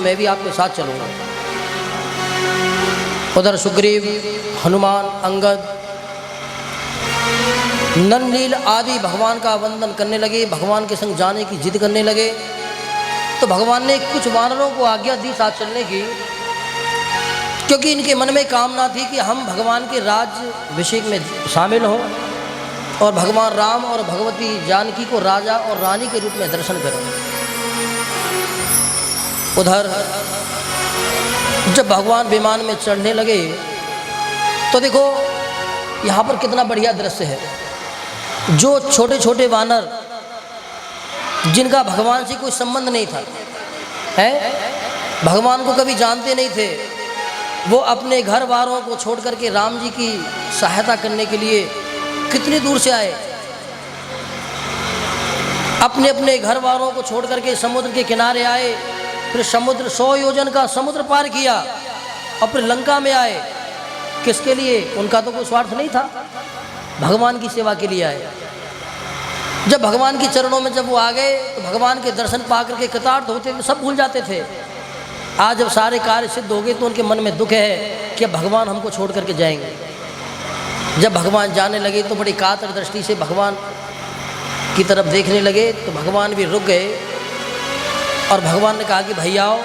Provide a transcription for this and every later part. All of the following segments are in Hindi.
मैं भी आपके साथ चलूँगा। उधर सुग्रीव, हनुमान, अंगद, नल नील आदि भगवान का वंदन करने लगे, भगवान के संग जाने की जिद करने लगे। तो भगवान ने कुछ वानरों को आज्ञा दी साथ चलने की, क्योंकि इनके मन में कामना थी कि हम भगवान के राज्याभिषेक में शामिल हों और भगवान राम और भगवती जानकी को राजा और रानी के रूप में दर्शन करें। उधर जब भगवान विमान में चढ़ने लगे तो देखो यहाँ पर कितना बढ़िया दृश्य है। जो छोटे छोटे वानर जिनका भगवान से कोई संबंध नहीं था, है भगवान को कभी जानते नहीं थे, वो अपने घर वालों को छोड़ करके राम जी की सहायता करने के लिए कितनी दूर से आए। अपने अपने घर वालों को छोड़ करके समुद्र के किनारे आए, फिर समुद्र 100 योजन का समुद्र पार किया और फिर लंका में आए। किसके लिए? उनका तो कोई स्वार्थ नहीं था, भगवान की सेवा के लिए आए। जब भगवान के चरणों में जब वो आ गए तो भगवान के दर्शन पा करके कृतार्थ होते थे, सब भूल जाते थे। आज जब सारे कार्य सिद्ध हो गए तो उनके मन में दुख है कि भगवान हमको छोड़ करके जाएंगे। जब भगवान जाने लगे तो बड़ी कातर दृष्टि से भगवान की तरफ देखने लगे, तो भगवान भी रुक गए और भगवान ने कहा कि भैया आओ।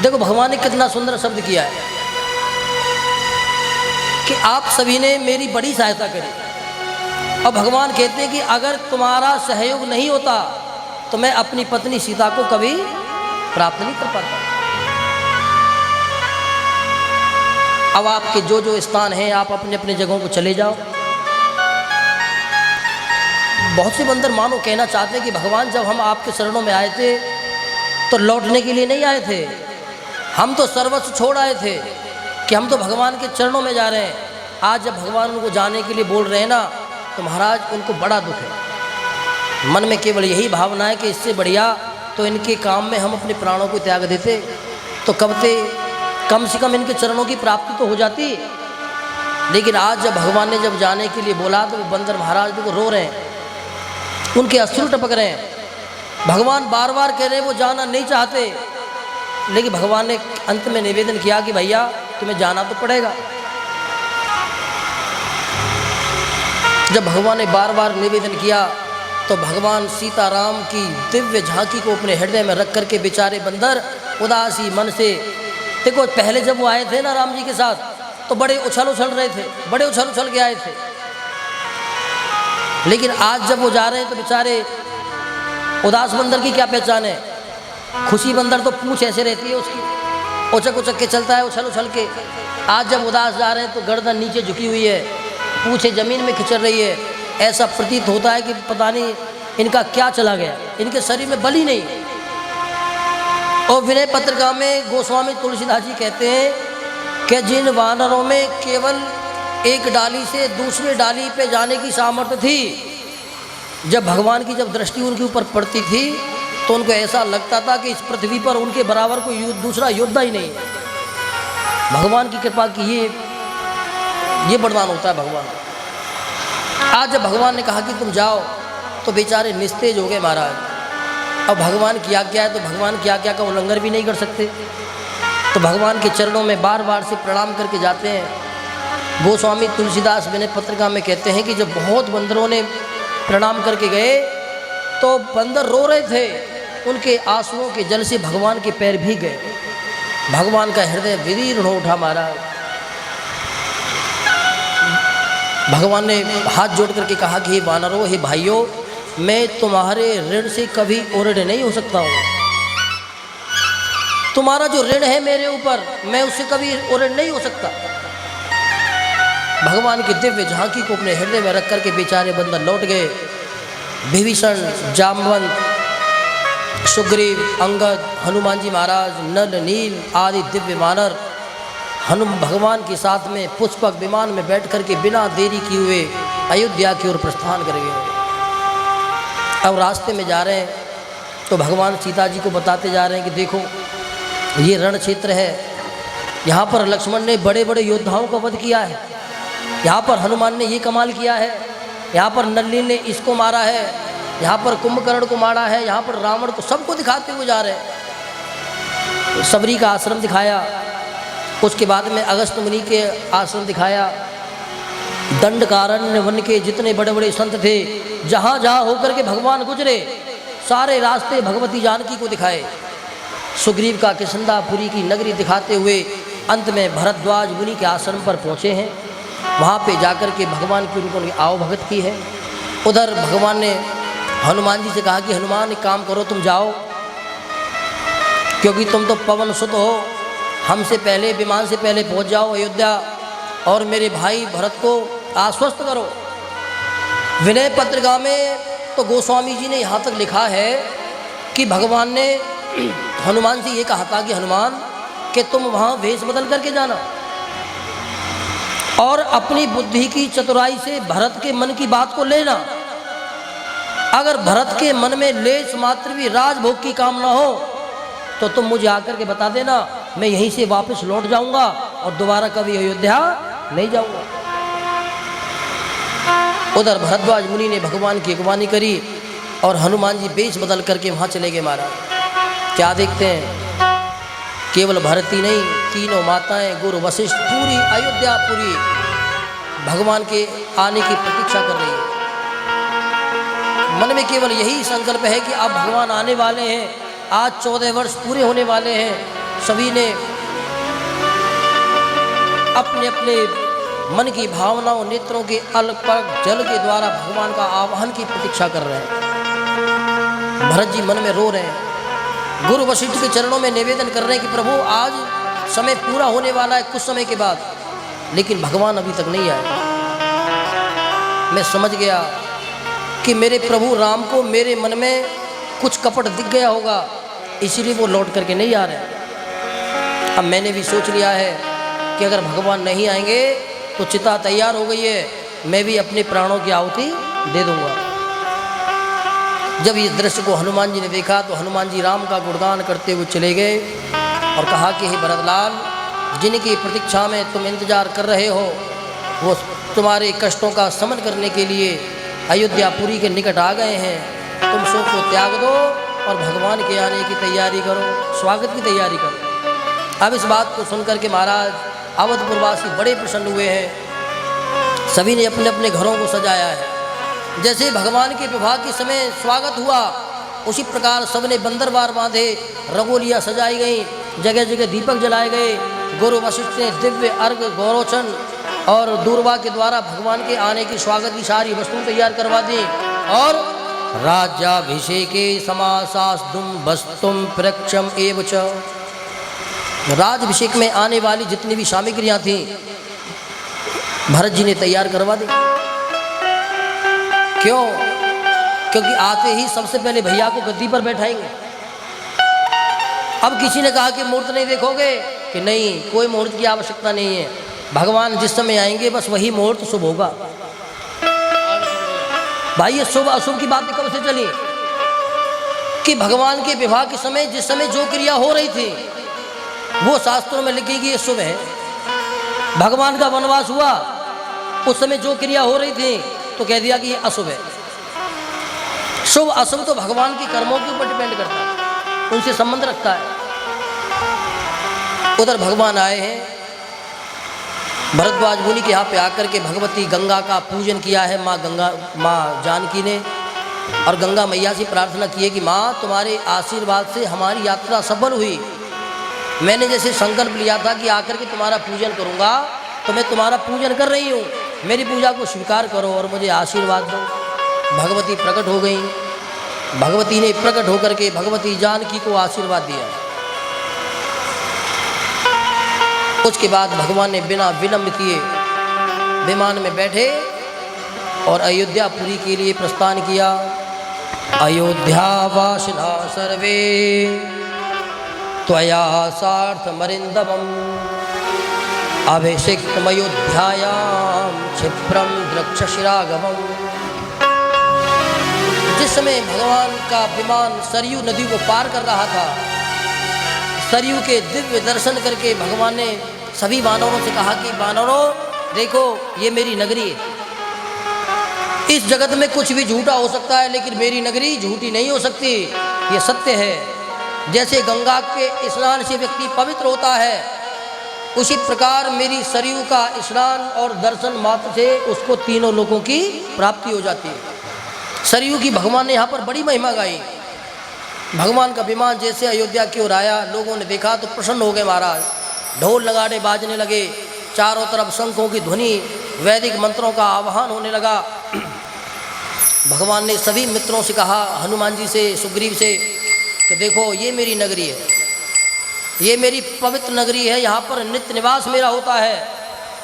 देखो भगवान ने कितना सुंदर शब्द किया है कि आप सभी ने मेरी बड़ी सहायता करी, और भगवान कहते हैं कि अगर तुम्हारा सहयोग नहीं होता तो मैं अपनी पत्नी सीता को कभी प्राप्त नहीं कर पाता। अब आपके जो जो स्थान हैं आप अपने अपने जगहों को चले जाओ। बहुत से बंदर मानो कहना चाहते हैं कि भगवान जब हम आपके चरणों में आए थे तो लौटने के लिए नहीं आए थे, हम तो सर्वस्व छोड़ आए थे कि हम तो भगवान के चरणों में जा रहे हैं। आज जब भगवान उनको जाने के लिए बोल रहे हैं ना, तो महाराज उनको बड़ा दुख है। मन में केवल यही भावना है कि इससे बढ़िया तो इनके काम में हम अपने प्राणों को त्याग देते तो कम से कम इनके चरणों की प्राप्ति तो हो जाती। लेकिन आज जब भगवान ने जब जाने के लिए बोला तो वो बंदर महाराज को रो रहे हैं, उनके अश्रु टपक रहे हैं। भगवान बार बार कह रहे हैं वो जाना नहीं चाहते, लेकिन भगवान ने अंत में निवेदन किया कि भैया तुम्हें जाना तो पड़ेगा। जब भगवान ने बार बार निवेदन किया तो भगवान सीताराम की दिव्य झांकी को अपने हृदय में रख करके बेचारे बंदर उदासी मन से, देखो पहले जब वो आए थे ना राम जी के साथ तो बड़े उछल रहे थे, बड़े उछल के आए थे। लेकिन आज जब वो जा रहे हैं तो बेचारे उदास बंदर की क्या पहचान है। खुशी बंदर तो पूंछ ऐसे रहती है उसकी, उचक के चलता है उछल के। आज जब उदास जा रहे हैं तो गर्दन नीचे झुकी हुई है, पूंछे जमीन में खिंचर रही है। ऐसा प्रतीत होता है कि पता नहीं इनका क्या चला गया, इनके शरीर में बल ही नहीं। और विनय पत्रिका में गोस्वामी तुलसीदास जी कहते हैं कि जिन वानरों में केवल एक डाली से दूसरे डाली पे जाने की सामर्थ्य थी, जब भगवान की जब दृष्टि उनके ऊपर पड़ती थी तो उनको ऐसा लगता था कि इस पृथ्वी पर उनके बराबर कोई दूसरा योद्धा ही नहीं। भगवान की कृपा की ये वरदान होता है भगवान। आज जब भगवान ने कहा कि तुम जाओ तो बेचारे निस्तेज हो गए महाराज। अब भगवान किया क्या है, तो भगवान क्या क्या का उल्लंघन भी नहीं कर सकते, तो भगवान के चरणों में बार बार से प्रणाम करके जाते हैं। गोस्वामी तुलसीदास विनय पत्रिका में कहते हैं कि जब बहुत बंदरों ने प्रणाम करके गए तो बंदर रो रहे थे, उनके आंसुओं के जल से भगवान के पैर भीग गए। भगवान का हृदय विदीर्ण हो उठा महाराज। भगवान ने हाथ जोड़ करके कहा कि हे वानरों, हे भाइयों, मैं तुम्हारे ऋण से कभी ओऋण नहीं हो सकता हूँ। तुम्हारा जो ऋण है मेरे ऊपर, मैं उससे कभी ओऋण नहीं हो सकता। भगवान की दिव्य झांकी को अपने हृदय में रख करके बेचारे बंदर लौट गए। विभीषण, जामवंत, सुग्रीव, अंगद, हनुमान जी महाराज, नल नील आदि दिव्य वानर भगवान के साथ में पुष्पक विमान में बैठ करके बिना देरी किए हुए अयोध्या की ओर प्रस्थान कर गए। अब रास्ते में जा रहे हैं तो भगवान सीता जी को बताते जा रहे हैं कि देखो ये रण क्षेत्र है, यहाँ पर लक्ष्मण ने बड़े बड़े योद्धाओं का वध किया है, यहाँ पर हनुमान ने ये कमाल किया है, यहाँ पर नल्ली ने इसको मारा है, यहाँ पर कुंभकर्ण को मारा है, यहाँ पर रावण को, सबको दिखाते हुए जा रहे हैं। सबरी का आश्रम दिखाया, उसके बाद में अगस्त मुनि के आश्रम दिखाया, दंडकारण्य वन के जितने बड़े बड़े संत थे जहाँ जहाँ होकर के भगवान गुजरे सारे रास्ते भगवती जानकी को दिखाए। सुग्रीव का किष्किंधापुरी की नगरी दिखाते हुए अंत में भरद्वाज मुनि के आश्रम पर पहुँचे हैं। वहाँ पे जाकर के भगवान की उनको आओ भगत की है। उधर भगवान ने हनुमान जी से कहा कि हनुमान एक काम करो, तुम जाओ, क्योंकि तुम तो पवन सुत हो, हमसे पहले विमान से पहले पहुँच जाओ अयोध्या और मेरे भाई भरत को आश्वस्त करो। विनय पत्रिका में तो गोस्वामी जी ने यहाँ तक लिखा है कि भगवान ने हनुमान से ये कहा था कि हनुमान कि तुम वहाँ वेश बदल करके जाना और अपनी बुद्धि की चतुराई से भरत के मन की बात को लेना। अगर भरत के मन में लेश मात्र भी राजभोग की कामना हो तो तुम मुझे आकर के बता देना, मैं यहीं से वापस लौट जाऊंगा और दोबारा कभी अयोध्या नहीं जाऊंगा। उधर भरद्वाज मुनि ने भगवान की अगवानी करी और हनुमान जी वेश बदल करके वहाँ चले गए। महाराज क्या देखते हैं, केवल भरत ही नहीं, तीनों माताएं, गुरु वशिष्ठ, पूरी अयोध्या पूरी भगवान के आने की प्रतीक्षा कर रही है। मन में केवल यही संकल्प है कि अब भगवान आने वाले हैं, आज 14 वर्ष पूरे होने वाले हैं। सभी ने अपने अपने मन की भावनाओं, नेत्रों के अलपक जल के द्वारा भगवान का आवाहन की प्रतीक्षा कर रहे हैं। भरत जी मन में रो रहे हैं, गुरु वशिष्ठ के चरणों में निवेदन कर रहे हैं कि प्रभु आज समय पूरा होने वाला है कुछ समय के बाद, लेकिन भगवान अभी तक नहीं आए। मैं समझ गया कि मेरे प्रभु राम को मेरे मन में कुछ कपट दिख गया होगा, इसीलिए वो लौट करके नहीं आ रहे। अब मैंने भी सोच लिया है कि अगर भगवान नहीं आएंगे तो चिता तैयार हो गई है, मैं भी अपने प्राणों की आहुति दे दूंगा। जब इस दृश्य को हनुमान जी ने देखा तो हनुमान जी राम का गुणगान करते हुए चले गए और कहा कि हे भरतलाल, जिनकी प्रतीक्षा में तुम इंतजार कर रहे हो वो तुम्हारे कष्टों का शमन करने के लिए अयोध्यापुरी के निकट आ गए हैं। तुम शोक को त्याग दो और भगवान के आने की तैयारी करो, स्वागत की तैयारी करो। अब इस बात को सुनकर के महाराज अवधपुरवासी बड़े प्रसन्न हुए हैं। सभी ने अपने अपने घरों को सजाया है। जैसे भगवान के विवाह के समय स्वागत हुआ, उसी प्रकार सबने बंदरवार बांधे, रंगोलियाँ सजाई गई, जगह जगह दीपक जलाए गए। गुरु वशिष्ठ ने दिव्य अर्घ, गौरोचन और दूरवा के द्वारा भगवान के आने की स्वागत की सारी वस्तुएं तैयार करवा दी और राज्याभिषेके समासास्तुम वस्तुम प्रक्षम एव च, राजभिषेक में आने वाली जितनी भी सामग्रियां थीं भरत जी ने तैयार करवा दी। क्यों? क्योंकि आते ही सबसे पहले भैया को गद्दी पर बैठाएंगे। अब किसी ने कहा कि मुहूर्त नहीं देखोगे, कि नहीं, कोई मुहूर्त की आवश्यकता नहीं है, भगवान जिस समय आएंगे बस वही मुहूर्त शुभ होगा। भाई ये शुभ अशुभ की बातें कब से चली कि भगवान के विवाह के समय जिस समय जो क्रिया हो रही थी वो शास्त्रों में लिखी कि ये शुभ है। भगवान का वनवास हुआ, उस समय जो क्रिया हो रही थी तो कह दिया कि ये अशुभ है। शुभ अशुभ तो भगवान के कर्मों के ऊपर डिपेंड करता है, उनसे संबंध रखता है। उधर भगवान आए हैं, भरद्वाज मुनि के यहाँ पे आकर के भगवती गंगा का पूजन किया है माँ जानकी ने, और गंगा मैया से प्रार्थना की है कि माँ तुम्हारे आशीर्वाद से हमारी यात्रा सफल हुई। मैंने जैसे संकल्प लिया था कि आकर के तुम्हारा पूजन करूँगा, तो मैं तुम्हारा पूजन कर रही हूँ, मेरी पूजा को स्वीकार करो और मुझे आशीर्वाद दो। भगवती प्रकट हो गई। भगवती ने प्रकट होकर के भगवती जानकी को आशीर्वाद दिया। उसके बाद भगवान ने बिना विलंब किए विमान में बैठे और अयोध्यापुरी के लिए प्रस्थान किया। अयोध्यावासिना सर्वे त्वया सार्थमरिन्दमम् अभिषिक्तमयोध्यायां क्षिप्रं द्रक्षशिरागमम्। जिस समय भगवान का विमान सरयू नदी को पार कर रहा था, सरयू के दिव्य दर्शन करके भगवान ने सभी वानरों से कहा कि वानरों देखो, ये मेरी नगरी है। इस जगत में कुछ भी झूठा हो सकता है, लेकिन मेरी नगरी झूठी नहीं हो सकती, ये सत्य है। जैसे गंगा के स्नान से व्यक्ति पवित्र होता है, उसी प्रकार मेरी सरयू का स्नान और दर्शन मात्र से उसको तीनों लोगों की प्राप्ति हो जाती है। सरयू की भगवान ने यहाँ पर बड़ी महिमा गाई। भगवान का विमान जैसे अयोध्या की ओर आया, लोगों ने देखा तो प्रसन्न हो गए महाराज। ढोल नगाड़े बाजने लगे, चारों तरफ शंखों की ध्वनि, वैदिक मंत्रों का आह्वान होने लगा। भगवान ने सभी मित्रों से कहा, हनुमान जी से, सुग्रीव से, कि देखो ये मेरी नगरी है, ये मेरी पवित्र नगरी है, यहाँ पर नित्य निवास मेरा होता है।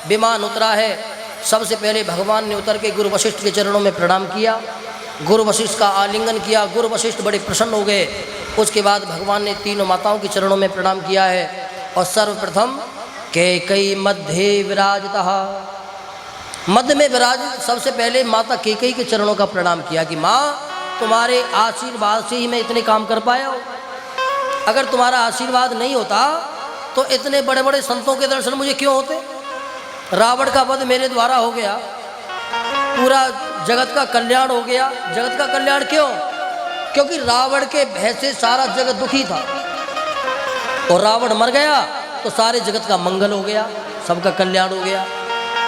विमान उतरा है, सबसे पहले भगवान ने उतर के गुरु वशिष्ठ के चरणों में प्रणाम किया, गुरु वशिष्ठ का आलिंगन किया। गुरु वशिष्ठ बड़े प्रसन्न हो गए। उसके बाद भगवान ने तीनों माताओं के चरणों में प्रणाम किया है और सर्वप्रथम कैकेयी मध्य विराजतः, मध्य में विराजित सबसे पहले माता कैकेयी के चरणों का प्रणाम किया कि माँ तुम्हारे आशीर्वाद से ही मैं इतने काम कर पाया हूँ। अगर तुम्हारा आशीर्वाद नहीं होता तो इतने बड़े बड़े संतों के दर्शन मुझे क्यों होते। रावण का वध मेरे द्वारा हो गया, पूरा जगत का कल्याण हो गया। जगत का कल्याण क्यों? क्योंकि रावण के भय से सारा जगत दुखी था और रावण मर गया तो सारे जगत का मंगल हो गया, सबका कल्याण हो गया।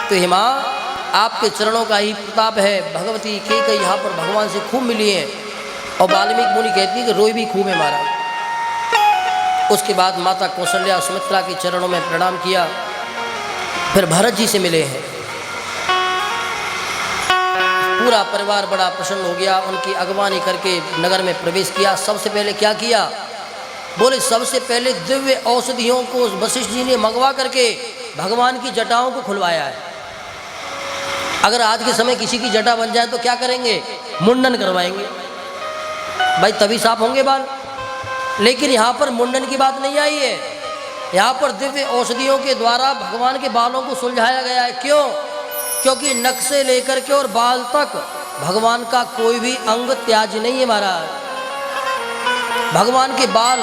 तो हे माँ आपके चरणों का ही प्रताप है। भगवती कैकेयी यहाँ पर भगवान से खूब मिली है और वाल्मीकि मुनि कहती है कि रोई भी खूब है महाराज। उसके बाद माता कौशल्या सुमित्रा के चरणों में प्रणाम किया, फिर भरत जी से मिले हैं। पूरा परिवार बड़ा प्रसन्न हो गया, उनकी अगवानी करके नगर में प्रवेश किया। सबसे पहले क्या किया? बोले सबसे पहले दिव्य औषधियों को वशिष्ठ जी ने मंगवा करके भगवान की जटाओं को खुलवाया है। अगर आज के समय किसी की जटा बन जाए तो क्या करेंगे? मुंडन करवाएंगे भाई, तभी साफ होंगे बाल। लेकिन यहाँ पर मुंडन की बात नहीं आई है, यहाँ पर दिव्य औषधियों के द्वारा भगवान के बालों को सुलझाया गया है। क्यों? क्योंकि नख से लेकर के और बाल तक भगवान का कोई भी अंग त्याज्य नहीं है महाराज। भगवान के बाल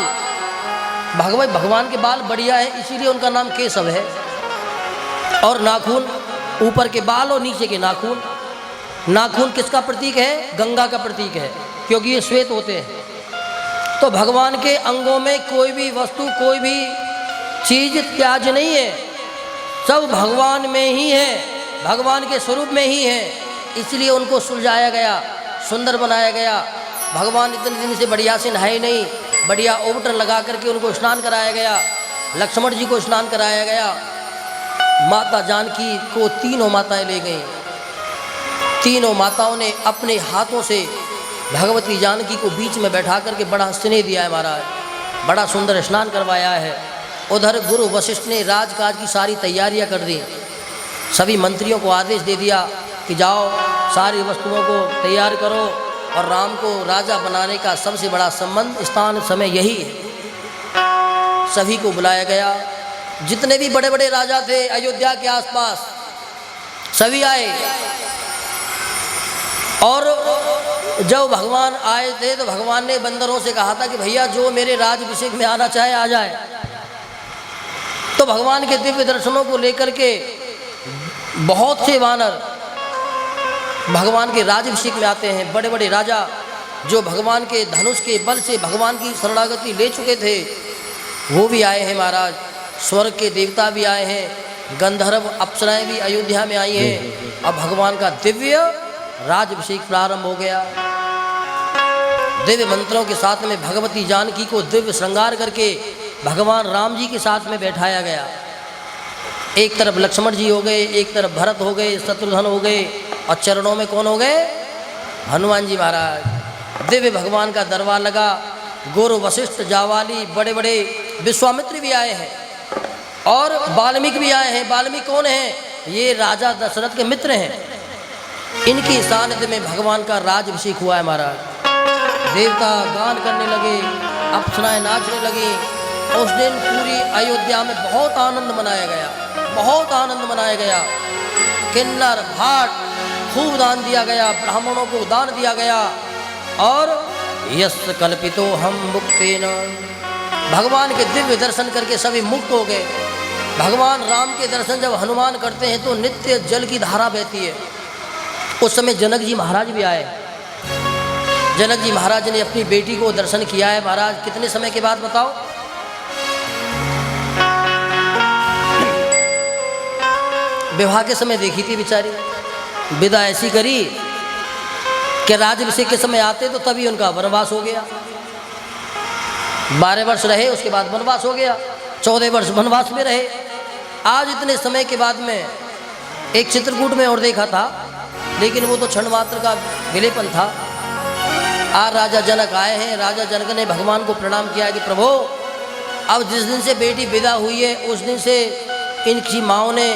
भगवान के बाल बढ़िया है, इसीलिए उनका नाम केशव है। और नाखून, ऊपर के बाल और नीचे के नाखून। नाखून किसका प्रतीक है? गंगा का प्रतीक है, क्योंकि ये श्वेत होते हैं। तो भगवान के अंगों में कोई भी वस्तु, कोई भी चीज त्याज्य नहीं है, सब भगवान में ही है, भगवान के स्वरूप में ही है। इसलिए उनको सुलझाया गया, सुंदर बनाया गया। भगवान इतने दिन से बढ़िया से नहाए नहीं, बढ़िया ओवटर लगा करके उनको स्नान कराया गया। लक्ष्मण जी को स्नान कराया गया। माता जानकी को तीनों माताएं ले गईं। तीनों माताओं ने अपने हाथों से भगवती जानकी को बीच में बैठा करके बड़ा स्नेह दिया है महाराज, बड़ा सुंदर स्नान करवाया है। उधर गुरु वशिष्ठ ने राजकाज की सारी तैयारियां कर दी। सभी मंत्रियों को आदेश दे दिया कि जाओ सारी वस्तुओं को तैयार करो और राम को राजा बनाने का सबसे बड़ा संबंध, स्थान, समय यही है। सभी को बुलाया गया। जितने भी बड़े बड़े राजा थे अयोध्या के आसपास सभी आए। और जब भगवान आए थे तो भगवान ने बंदरों से कहा था कि भैया जो मेरे राज्याभिषेक में आना चाहे आ जाए। तो भगवान के दिव्य दर्शनों को लेकर के बहुत से वानर भगवान के राज्याभिषेक में आते हैं। बड़े बड़े राजा जो भगवान के धनुष के बल से भगवान की शरणागति ले चुके थे वो भी आए हैं महाराज। स्वर्ग के देवता भी आए हैं, गंधर्व अप्सराएं भी अयोध्या में आई हैं। अब भगवान का दिव्य राज्याभिषेक प्रारंभ हो गया। दिव्य मंत्रों के साथ में भगवती जानकी को दिव्य श्रृंगार करके भगवान राम जी के साथ में बैठाया गया। एक तरफ लक्ष्मण जी हो गए, एक तरफ भरत हो गए, शत्रुघ्न हो गए और चरणों में कौन हो गए? हनुमान जी महाराज। दिव्य भगवान का दरबार लगा। गुरु वशिष्ठ, जावाली, बड़े बड़े विश्वामित्र भी आए हैं और वाल्मीकि भी आए हैं। वाल्मीकि कौन है? ये राजा दशरथ के मित्र हैं। इनकी सानिध्य में भगवान का राज्याभिषेक हुआ है महाराज। देवता गान करने लगे, अप्सराएं नाचने लगी। उस दिन पूरी अयोध्या में बहुत आनंद मनाया गया, बहुत आनंद मनाया गया। किन्नर भाट खूब दान दिया गया, ब्राह्मणों को दान दिया गया। और यस कल्पितो हम मुक्तेन, भगवान के दिव्य दर्शन करके सभी मुक्त हो गए। भगवान राम के दर्शन जब हनुमान करते हैं तो नित्य जल की धारा बहती है। उस समय जनक जी महाराज भी आए। जनक जी महाराज ने अपनी बेटी को दर्शन किया है। महाराज कितने समय के बाद बताओ? विवाह के समय देखी थी बेचारी, विदा ऐसी करी कि राज्याभिषेक के समय आते तो तभी उनका वनवास हो गया। 12 वर्ष रहे, उसके बाद वनवास हो गया। 14 वर्ष वनवास में रहे। आज इतने समय के बाद में एक चित्रकूट में और देखा था, लेकिन वो तो क्षण मात्र का विलेपन था। आज राजा जनक आए हैं। राजा जनक ने भगवान को प्रणाम किया कि प्रभु, अब जिस दिन से बेटी विदा हुई है उस दिन से इनकी माँओं ने,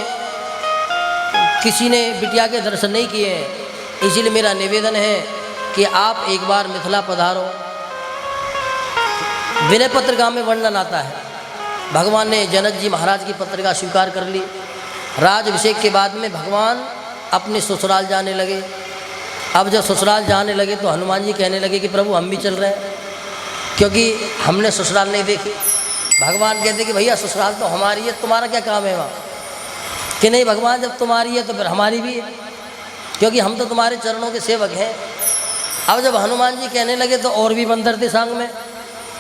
किसी ने बिटिया के दर्शन नहीं किए हैं। इसीलिए मेरा निवेदन है कि आप एक बार मिथिला पधारो। विनय पत्रिका में वर्णन आता है, भगवान ने जनक जी महाराज की पत्रिका स्वीकार कर ली। राज्याभिषेक के बाद में भगवान अपने ससुराल जाने लगे। अब जब ससुराल जाने लगे तो हनुमान जी कहने लगे कि प्रभु हम भी चल रहे हैं, क्योंकि हमने ससुराल नहीं देखी। भगवान कहते कि भैया ससुराल तो हमारी है, तुम्हारा क्या काम है वहाँ? कि नहीं भगवान, जब तुम्हारी है तो फिर हमारी भी है, क्योंकि हम तो तुम्हारे चरणों के सेवक हैं। अब जब हनुमान जी कहने लगे तो और भी बंदर थे संग में।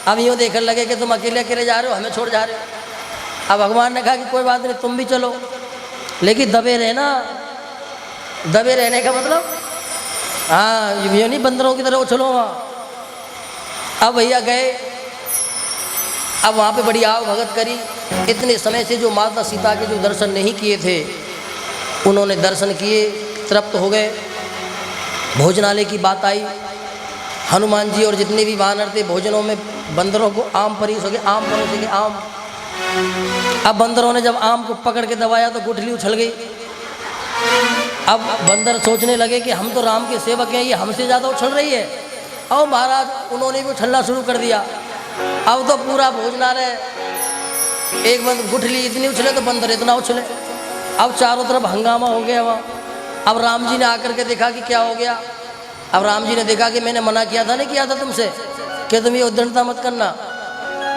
अब यूँ देखने लगे कि तुम अकेले अकेले जा रहे हो, हमें छोड़ जा रहे हो। अब भगवान ने कहा कि कोई बात नहीं, तुम भी चलो, लेकिन दबे रहना। दबे रहने का मतलब, हाँ ये नहीं बंदरों की तरह उछलो वहाँ। अब भैया गए। अब वहाँ पे बड़ी आव भगत करी। इतने समय से जो माता सीता के जो दर्शन नहीं किए थे, उन्होंने दर्शन किए, तृप्त हो गए। भोजनालय की बात आई। हनुमान जी और जितने भी वानर थे, भोजनों में बंदरों को आम परोस हो गए, आम परोसे के आम। अब बंदरों ने जब आम को पकड़ के दबाया तो गुठली उछल गई। अब बंदर सोचने लगे कि हम तो राम के सेवक हैं, ये हमसे ज़्यादा उछल रही है। और महाराज उन्होंने भी उछलना शुरू कर दिया। अब तो पूरा भोजनालय, एक बंद गुठली इतनी उछले तो बंदर इतना उछले। अब चारों तरफ हंगामा हो गया वहाँ। अब राम जी ने आकर के देखा कि क्या हो गया। अब राम जी ने देखा कि मैंने मना किया था, नहीं किया था तुमसे कि तुम ये उद्दंडता मत करना।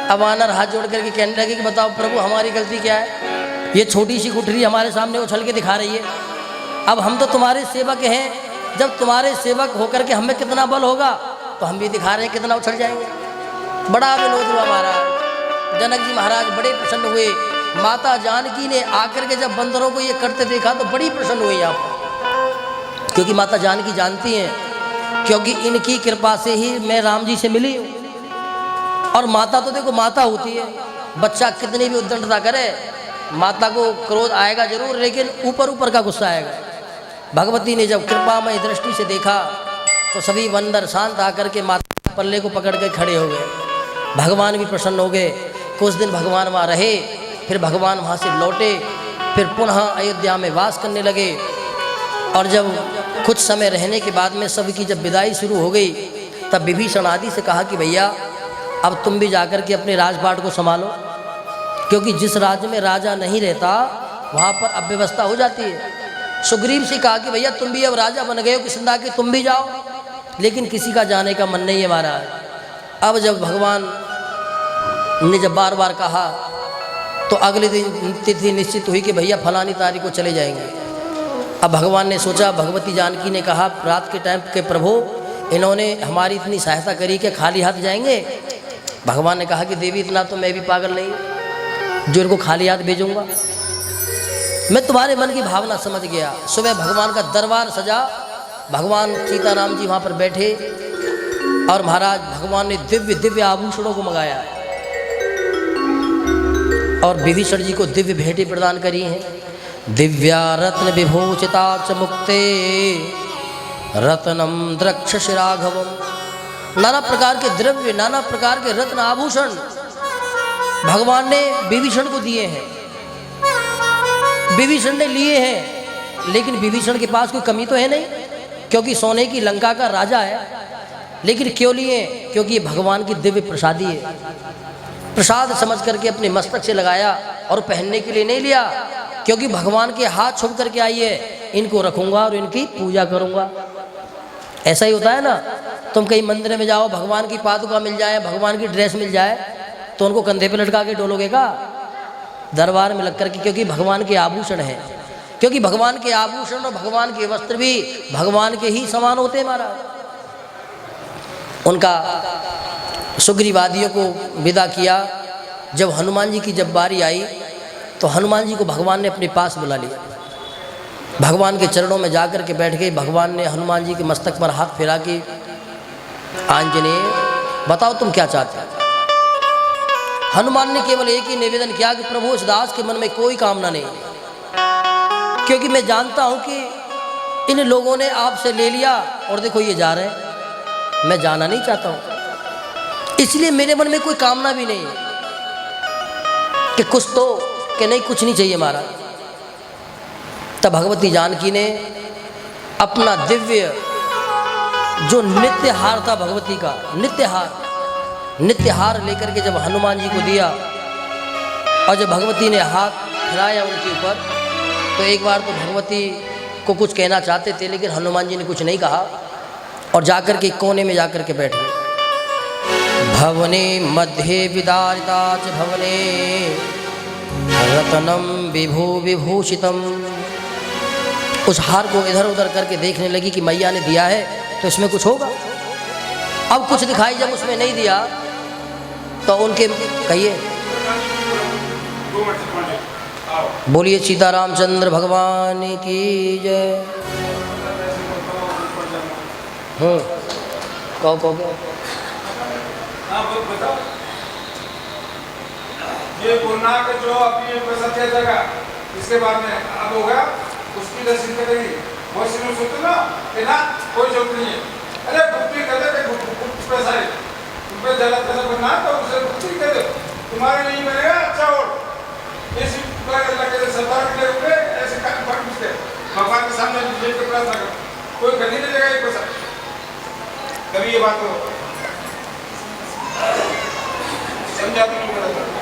अब वानर हाथ जोड़ करके कहने लगे कि बताओ प्रभु हमारी गलती क्या है? ये छोटी सी गुठली हमारे सामने उछल के दिखा रही है। अब हम तो तुम्हारे सेवक हैं, जब तुम्हारे सेवक होकर के हमें कितना बल होगा तो हम भी दिखा रहे हैं कितना उछल जाएंगे। बड़ा विनोद हुआ महाराज। जनक जी महाराज बड़े प्रसन्न हुए। माता जानकी ने आकर के जब बंदरों को ये करते देखा तो बड़ी प्रसन्न हुई यहाँ पर, क्योंकि माता जानकी जानती हैं, क्योंकि इनकी कृपा से ही मैं राम जी से मिली हूँ। और माता तो देखो माता होती है, बच्चा कितनी भी उद्दंडता करे, माता को क्रोध आएगा जरूर, लेकिन ऊपर ऊपर का गुस्सा आएगा। भगवती ने जब कृपामय दृष्टि से देखा तो सभी बंदर शांत आकर के माता के पल्ले को पकड़ के खड़े हो गए। भगवान भी प्रसन्न हो गए। कुछ दिन भगवान वहाँ रहे, फिर भगवान वहाँ से लौटे, फिर पुनः अयोध्या में वास करने लगे। और जब कुछ समय रहने के बाद में सबकी जब विदाई शुरू हो गई, तब विभीषण आदि से कहा कि भैया अब तुम भी जाकर के अपने राजपाट को संभालो, क्योंकि जिस राज्य में राजा नहीं रहता वहाँ पर अव्यवस्था हो जाती है। सुग्रीव से कहा कि भैया तुम भी अब राजा बन गए हो, किसंदा के तुम भी जाओ, लेकिन किसी का जाने का मन नहीं है महाराज। अब जब भगवान ने जब बार बार कहा तो अगले दिन तिथि निश्चित हुई कि भैया फलानी तारीख को चले जाएंगे। अब भगवान ने सोचा, भगवती जानकी ने कहा रात के टाइम के प्रभु इन्होंने हमारी इतनी सहायता करी कि खाली हाथ जाएंगे। भगवान ने कहा कि देवी इतना तो मैं भी पागल नहीं जो इनको खाली हाथ भेजूंगा। मैं तुम्हारे मन की भावना समझ गया। सुबह भगवान का दरबार सजा, भगवान सीताराम जी वहाँ पर बैठे और महाराज भगवान ने दिव्य दिव्य आभूषणों को मंगाया और विभीषण जी को दिव्य भेंटें प्रदान करी हैं। दिव्या रत्न विभूषिता च मुक्ते रत्नम द्रक्षस राघवम। नाना प्रकार के द्रव्य, नाना प्रकार के रत्न आभूषण भगवान ने विभीषण को दिए हैं, विभीषण ने लिए हैं। लेकिन विभीषण के पास कोई कमी तो है नहीं, क्योंकि सोने की लंका का राजा है। लेकिन क्यों लिए? क्योंकि ये भगवान की दिव्य प्रसादी है। प्रसाद समझ करके अपने मस्तक से लगाया और पहनने के लिए नहीं लिया, क्योंकि भगवान के हाथ छुप करके आई है, इनको रखूंगा और इनकी पूजा करूंगा। ऐसा ही होता है ना, तुम कहीं मंदिर में जाओ, भगवान की पादुका मिल जाए, भगवान की ड्रेस मिल जाए, तो उनको कंधे पे लटका के डोलोगे का दरबार में लग करके, क्योंकि भगवान के आभूषण हैं। क्योंकि भगवान के आभूषण और भगवान के वस्त्र भी भगवान के ही समान होते हैं महाराज। उनका सुग्रीवादियों को विदा किया। जब हनुमान जी की जब बारी आई तो हनुमान जी को भगवान ने अपने पास बुला लिया। भगवान के चरणों में जाकर के बैठ गए। भगवान ने हनुमान जी के मस्तक पर हाथ फेरा के, आंजनेय बताओ तुम क्या चाहते हो। हनुमान ने केवल एक ही निवेदन किया कि प्रभु इस दास के मन में कोई कामना नहीं, क्योंकि मैं जानता हूं कि इन लोगों ने आपसे ले लिया और देखो ये जा रहे हैं, मैं जाना नहीं चाहता हूं, इसलिए मेरे मन में कोई कामना भी नहीं कि कुछ तो, कि नहीं कुछ नहीं चाहिए महाराज। तब भगवती जानकी ने अपना दिव्य जो नित्य हार था, भगवती का नित्य हार लेकर के जब हनुमान जी को दिया और जब भगवती ने हाथ फिराया उनके ऊपर, तो एक बार तो भगवती को कुछ कहना चाहते थे, लेकिन हनुमान जी ने कुछ नहीं कहा और जाकर के कोने में जाकर के बैठ गए। भवने मध्य विदारिता च भवने रतनम विभू विभूषितम। उस हार को इधर उधर करके देखने लगी कि मैया ने दिया है तो इसमें कुछ होगा। अब कुछ दिखाई जब उसमें नहीं दिया तो उनके कहिए, बोलिए सीता रामचंद्र भगवान की जय। कहो ये गुरना का जो अभी पैसा दिया जाएगा इसके बाद में अब होगा उसकी दर्शन करेगी। बहुत सी लोग सोचते ना कि ना कोई जरूरत नहीं है, अरे भक्ति कर दे, गुप्त पैसा है तुम पे ज्यादा पैसा बनना तो उसे भक्ति कर दे, तुम्हारे लिए बनेगा अच्छा। और इसी सरदार के लिए ऐसे भगवान के सामने जेब के प्रार्थना कर, कोई कर नहीं देगा एक पैसा। कभी ये बात हो समझा तो नहीं।